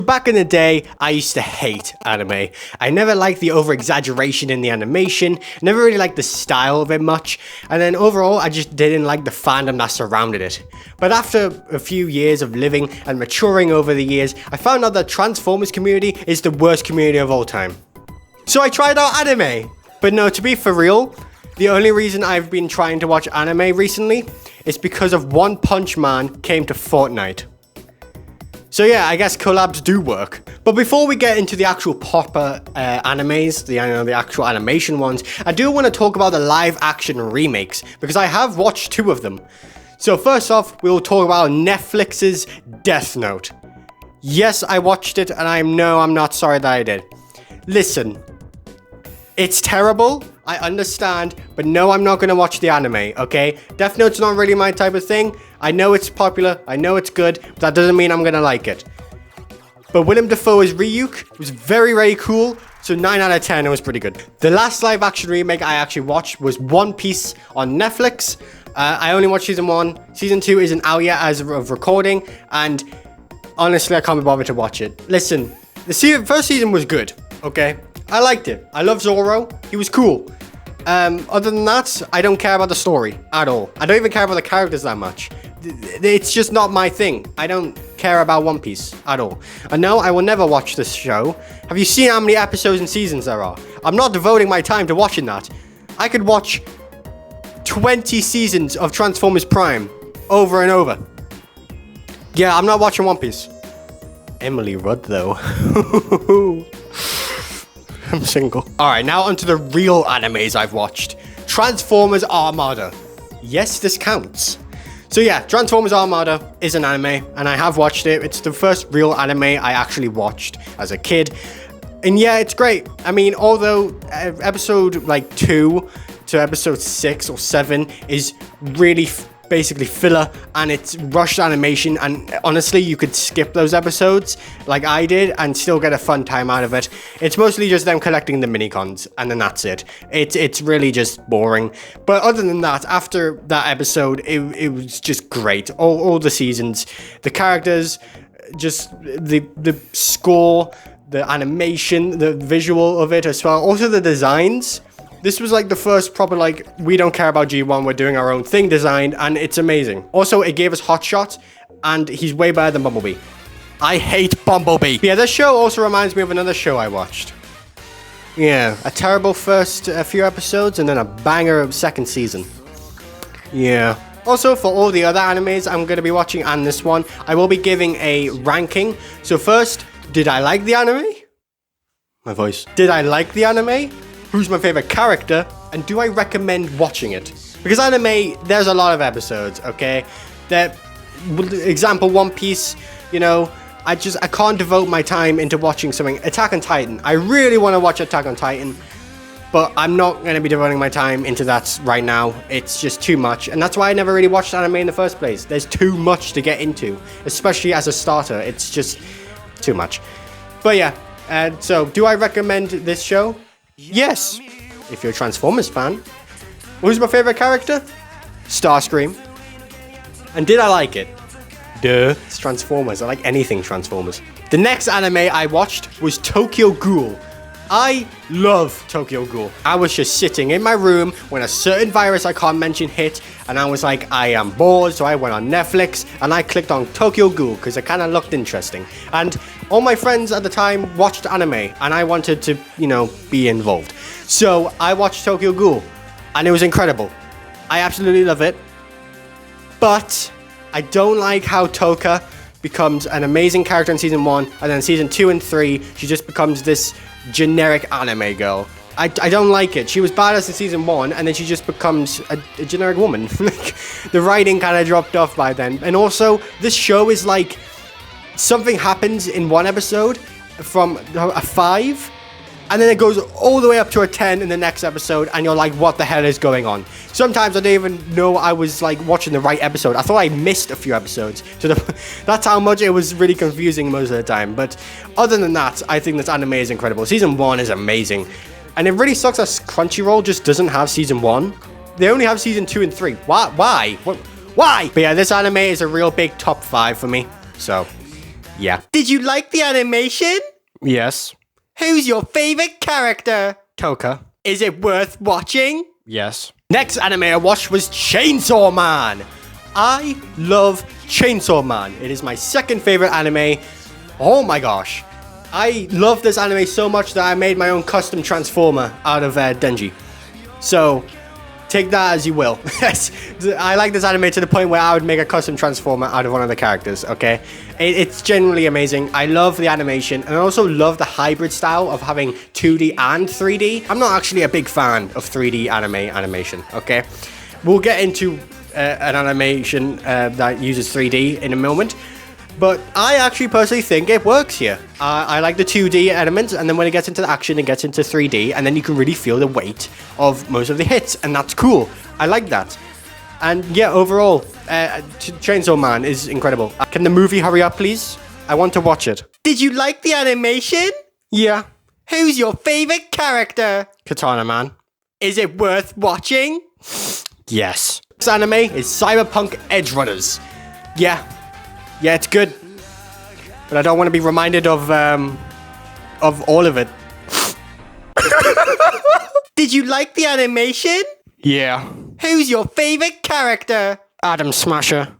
Back in the day, I used to hate anime. I never liked the over-exaggeration in the animation, never really liked the style of it much, and then overall I just didn't like the fandom that surrounded it. But after a few years of living and maturing over the years, I found out that Transformers community is the worst community of all time. So I tried out anime. But no, to be for real, the only reason I've been trying to watch anime recently is because of One Punch Man came to Fortnite. So yeah, I guess collabs do work. But before we get into the actual proper animes, the actual animation ones, I do want to talk about the live action remakes, because I have watched 2 of them. So first off, we'll talk about Netflix's Death Note. Yes, I watched it, and I'm not sorry that I did. Listen, it's terrible, I understand, but no, I'm not going to watch the anime, okay? Death Note's not really my type of thing. I know it's popular, I know it's good, but that doesn't mean I'm going to like it. But Willem Dafoe as Ryuk was very, very cool, so 9 out of 10, it was pretty good. The last live action remake I actually watched was One Piece on Netflix. I only watched season 1. Season 2 isn't out yet as of recording, and honestly, I can't be bothered to watch it. Listen, the first season was good, okay? I liked it. I love Zoro. He was cool. Other than that, I don't care about the story at all. I don't even care about the characters that much. It's just not my thing. I don't care about One Piece at all. And no, I will never watch this show. Have you seen how many episodes and seasons there are? I'm not devoting my time to watching that. I could watch 20 seasons of Transformers Prime over and over. Yeah, I'm not watching One Piece. Emily Rudd, though. I'm single. Alright, now onto the real animes I've watched. Transformers Armada. Yes, this counts. So yeah, Transformers Armada is an anime, and I have watched it. It's the first real anime I actually watched as a kid. And yeah, it's great. I mean, although episode 2 to episode 6 or 7 is really basically filler, and it's rushed animation, and honestly you could skip those episodes like I did and still get a fun time out of it. It's mostly just them collecting the minicons, and then that's it. It's really just boring. But other than that, after that episode, it was just great. All the seasons, the characters, just the score, the animation, the visual of it as well, also the designs. This was the first proper we don't care about G1, we're doing our own thing design, and it's amazing. Also, it gave us Hotshot, and he's way better than Bumblebee. I hate Bumblebee. Yeah, this show also reminds me of another show I watched. Yeah, a terrible first few episodes, and then a banger second season. Yeah. Also, for all the other animes I'm going to be watching and this one, I will be giving a ranking. So first, did I like the anime? My voice. Did I like the anime? Who's my favorite character, and do I recommend watching it? Because anime, there's a lot of episodes, okay? Example, One Piece, I can't devote my time into watching something. Attack on Titan. I really want to watch Attack on Titan, but I'm not going to be devoting my time into that right now. It's just too much, and that's why I never really watched anime in the first place. There's too much to get into, especially as a starter. It's just too much. But yeah, so do I recommend this show? Yes, if you're a Transformers fan. Who's my favorite character? Starscream. And did I like it? Duh, it's Transformers. I like anything Transformers. The next anime I watched was Tokyo Ghoul. I love Tokyo Ghoul. I was just sitting in my room when a certain virus I can't mention hit, and I was like, I am bored, so I went on Netflix, and I clicked on Tokyo Ghoul, because it kind of looked interesting. And all my friends at the time watched anime, and I wanted to, be involved. So I watched Tokyo Ghoul, and it was incredible. I absolutely love it. But I don't like how Toka becomes an amazing character in season 1, and then season 2 and 3, she just becomes this generic anime girl. I don't like it. She was badass in season 1, and then she just becomes a generic woman. The writing kind of dropped off by then. And also, this show is something happens in one episode from a 5, and then it goes all the way up to a 10 in the next episode, and you're like, what the hell is going on? Sometimes I didn't even know I was watching the right episode. I thought I missed a few episodes. So that's how much it was really confusing most of the time. But other than that, I think this anime is incredible. Season 1 is amazing. And it really sucks that Crunchyroll just doesn't have season 1. They only have season 2 and 3. Why? Why? But yeah, this anime is a real big top 5 for me. So Yeah. Did you like the animation? Yes. Who's your favorite character? Toka. Is it worth watching? Yes. Next anime I watched was Chainsaw Man. I love Chainsaw Man. It is my second favorite anime. Oh my gosh. I love this anime so much that I made my own custom transformer out of Denji. So, take that as you will. I like this anime to the point where I would make a custom transformer out of one of the characters, okay? It's genuinely amazing. I love the animation, and I also love the hybrid style of having 2D and 3D. I'm not actually a big fan of 3D animation, okay? We'll get into an animation that uses 3D in a moment. But I actually personally think it works here. I like the 2D elements, and then when it gets into the action, it gets into 3D, and then you can really feel the weight of most of the hits, and that's cool. I like that. And yeah, overall, Chainsaw Man is incredible. Can the movie hurry up, please? I want to watch it. Did you like the animation? Yeah. Who's your favorite character? Katana Man. Is it worth watching? Yes. This anime is Cyberpunk Edgerunners. Yeah, it's good, but I don't want to be reminded of all of it. Did you like the animation? Yeah. Who's your favorite character? Adam Smasher.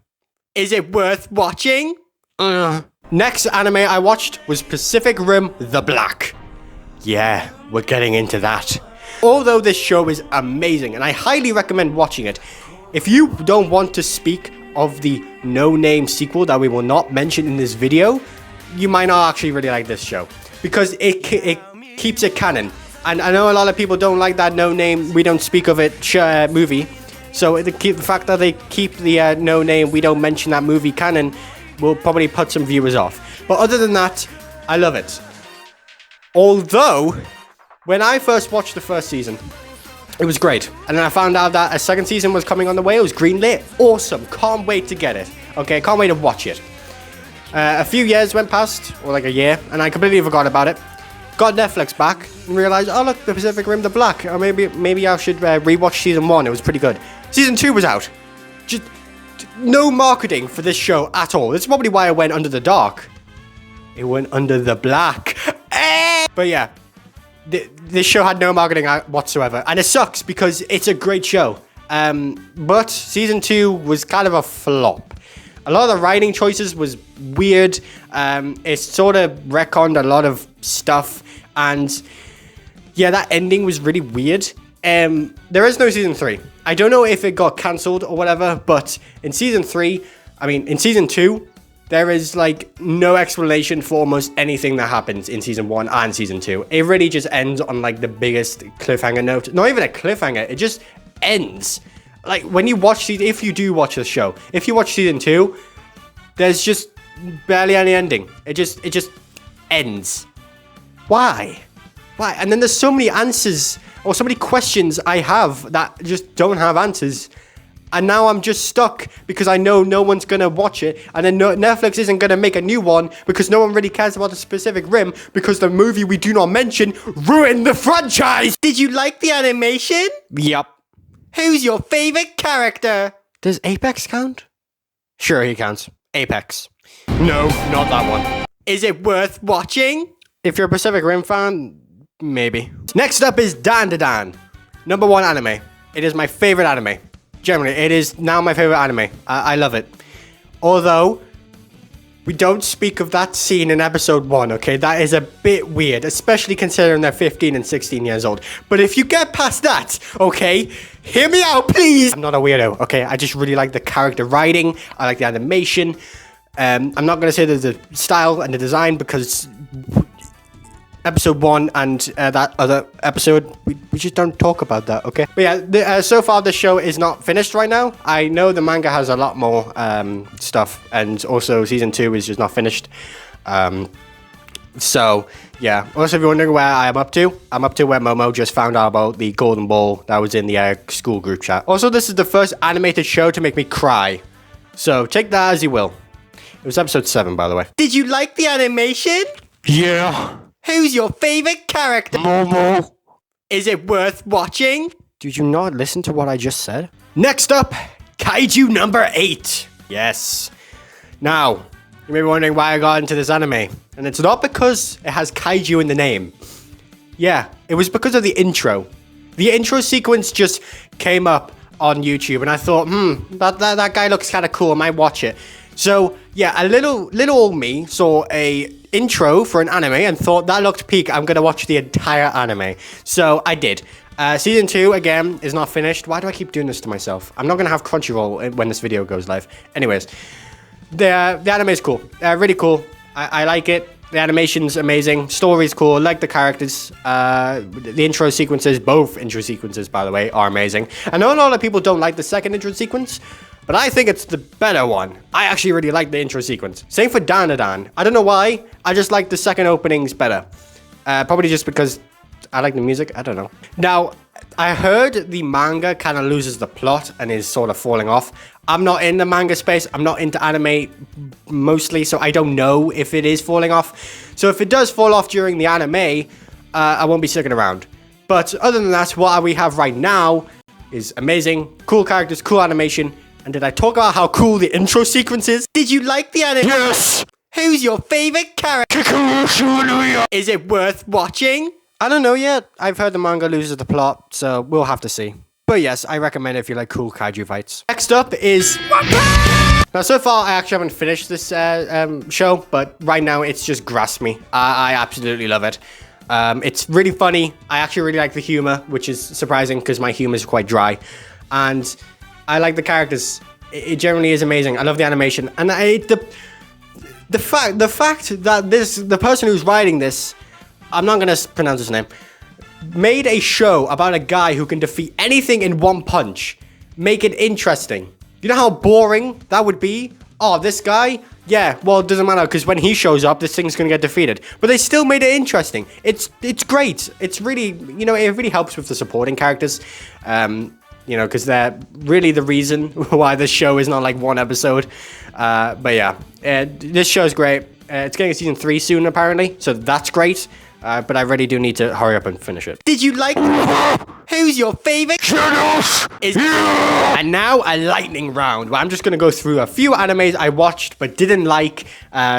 Is it worth watching? Next anime I watched was Pacific Rim The Black. Yeah, we're getting into that. Although this show is amazing, and I highly recommend watching it, if you don't want to speak of the no-name sequel that we will not mention in this video, you might not actually really like this show, because it keeps it canon. And I know a lot of people don't like that no-name, we don't speak of it movie. So the fact that they keep the no-name, we don't mention that movie canon will probably put some viewers off. But other than that, I love it. Although, when I first watched the first season, it was great. And then I found out that a second season was coming on the way. It was greenlit. Awesome. Can't wait to get it. Okay, can't wait to watch it. A few years went past, or like a year, and I completely forgot about it. Got Netflix back and realized, oh look, the Pacific Rim The Black. Or maybe I should rewatch season 1. It was pretty good. Season 2 was out. Just no marketing for this show at all. That's probably why it went under the dark. It went under the black. But yeah. This show had no marketing whatsoever, and it sucks because it's a great show. But season 2 was kind of a flop. A lot of the writing choices was weird. It sort of retconned a lot of stuff, and yeah, that ending was really weird. There is no season 3. I don't know if it got cancelled or whatever, but in season 2, there is like no explanation for almost anything that happens in season 1 and season 2. It really just ends on like the biggest cliffhanger note. Not even a cliffhanger, it just ends. Like when you watch if you do watch the show, if you watch season 2, there's just barely any ending. It just ends. Why? And then there's so many answers or so many questions I have that just don't have answers. And now I'm just stuck because I know no one's going to watch it. And then Netflix isn't going to make a new one because no one really cares about the Pacific Rim because the movie we do not mention ruined the franchise. Did you like the animation? Yep. Who's your favorite character? Does Apex count? Sure, he counts. Apex. No, not that one. Is it worth watching? If you're a Pacific Rim fan, maybe. Next up is Dandadan. Number 1 anime. It is my favorite anime. Generally, it is now my favorite anime. I love it. Although, we don't speak of that scene in episode 1, okay? That is a bit weird, especially considering they're 15 and 16 years old. But if you get past that, okay, hear me out, please. I'm not a weirdo, okay? I just really like the character writing. I like the animation. I'm not going to say the style and the design because episode 1 and that other episode, we just don't talk about that, okay? But yeah, so far the show is not finished right now. I know the manga has a lot more stuff, and also season 2 is just not finished. So yeah, also if you're wondering where I'm up to where Momo just found out about the golden ball that was in the school group chat. Also, this is the first animated show to make me cry, so take that as you will. It was episode 7, by the way. Did you like the animation? Yeah. Who's your favorite character? Momo. Is it worth watching? Did you not listen to what I just said? Next up, Kaiju number 8. Yes. Now, You may be wondering why I got into this anime. And it's not because it has kaiju in the name. Yeah, it was because of the intro. The intro sequence just came up on YouTube and I thought, that guy looks kind of cool, I might watch it. So yeah, a little old me saw a intro for an anime and thought that looked peak, I'm gonna watch the entire anime. So I did. Season 2, again, is not finished. Why do I keep doing this to myself? I'm not gonna have Crunchyroll when this video goes live. Anyways, the anime is cool. Really cool. I like it. The animation's amazing. Story's cool. I like the characters. The intro sequences, both intro sequences, by the way, are amazing. I know a lot of people don't like the second intro sequence, but I think it's the better one. I actually really like the intro sequence. Same for Dandadan. I don't know why. I just like the second openings better. Probably just because I like the music. I don't know. Now, I heard the manga kind of loses the plot and is sort of falling off. I'm not in the manga space. I'm not into anime mostly, so I don't know if it is falling off. So if it does fall off during the anime, I won't be sticking around. But other than that, what we have right now is amazing. Cool characters, cool animation. And did I talk about how cool the intro sequence is? Did you like the anime? Yes! Who's your favorite character? Is it worth watching? I don't know yet. I've heard the manga loses the plot, so we'll have to see. But yes, I recommend it if you like cool kaiju fights. Next up is... Now, so far, I actually haven't finished this show, but right now, it's just grasped me. I absolutely love it. It's really funny. I actually really like the humor, which is surprising because my humor is quite dry. And I like the characters. It generally is amazing. I love the animation. And the fact that the person who's writing this, I'm not going to pronounce his name, made a show about a guy who can defeat anything in one punch. Make it interesting. You know how boring that would be? Oh, this guy? Yeah, well, it doesn't matter because when he shows up, this thing's going to get defeated. But they still made it interesting. It's great. It's really, it really helps with the supporting characters. Because they're really the reason why this show is not like one episode. But yeah, this show is great. It's getting a season 3 soon, apparently. So that's great. But I really do need to hurry up and finish it. Did you like... Who's your favorite? And now a lightning round where I'm just going to go through a few animes I watched but didn't like.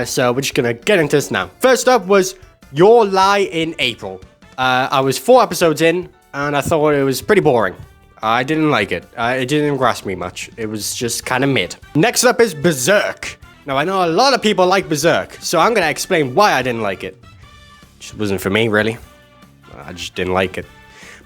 So we're just going to get into this now. First up was Your Lie in April. I was 4 episodes in and I thought it was pretty boring. I didn't like it. It didn't grasp me much. It was just kind of mid. Next up is Berserk. Now, I know a lot of people like Berserk, so I'm going to explain why I didn't like it. Just wasn't for me, really. I just didn't like it.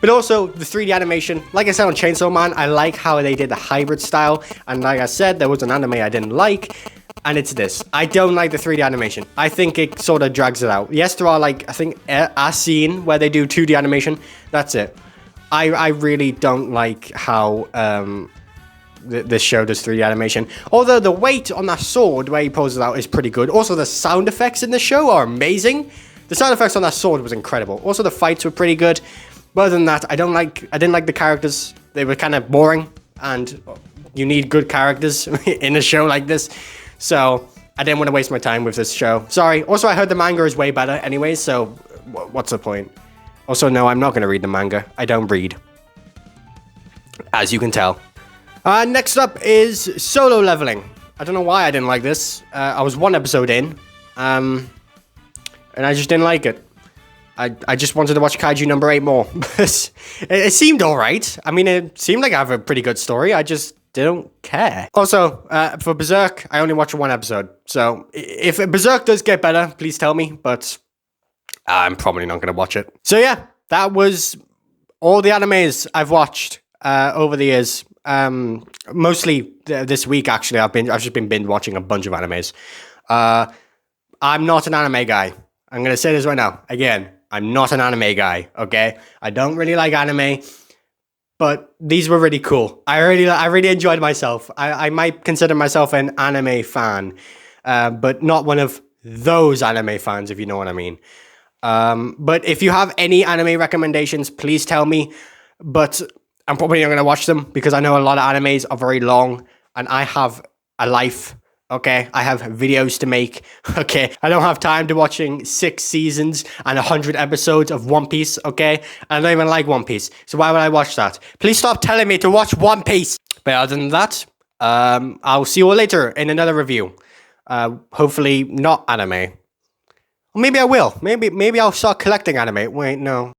But also, the 3D animation, like I said on Chainsaw Man, I like how they did the hybrid style. And like I said, there was an anime I didn't like, and it's this. I don't like the 3D animation. I think it sort of drags it out. Yes, there are, I think, a scene where they do 2D animation. That's it. I really don't like how this show does 3D animation. Although the weight on that sword where he pulls it out is pretty good. Also, the sound effects in the show are amazing. The sound effects on that sword was incredible. Also, the fights were pretty good. But other than that, I didn't like the characters. They were kind of boring. And you need good characters in a show like this. So I didn't want to waste my time with this show. Sorry. Also, I heard the manga is way better anyways. So what's the point? Also, no, I'm not going to read the manga. I don't read. As you can tell. Next up is Solo Leveling. I don't know why I didn't like this. I was 1 episode in. And I just didn't like it. I just wanted to watch Kaiju number 8 more. It seemed alright. I mean, it seemed like I have a pretty good story. I just didn't care. Also, for Berserk, I only watched 1 episode. So, if Berserk does get better, please tell me. But I'm probably not going to watch it. So yeah, that was all the animes I've watched over the years. Mostly this week, actually. I've just been binge watching a bunch of animes. I'm not an anime guy. I'm going to say this right now. Again, I'm not an anime guy, okay? I don't really like anime, but these were really cool. I really enjoyed myself. I might consider myself an anime fan, but not one of those anime fans, if you know what I mean. But if you have any anime recommendations, please tell me. But I'm probably not going to watch them because I know a lot of animes are very long and I have a life. Okay, I have videos to make. Okay, I don't have time to watching 6 seasons and 100 episodes of One Piece. Okay, I don't even like One Piece, so why would I watch that? Please stop telling me to watch One Piece. But other than that, I'll see you all later in another review. Hopefully not anime. Or maybe I will. Maybe I'll start collecting anime. Wait, no.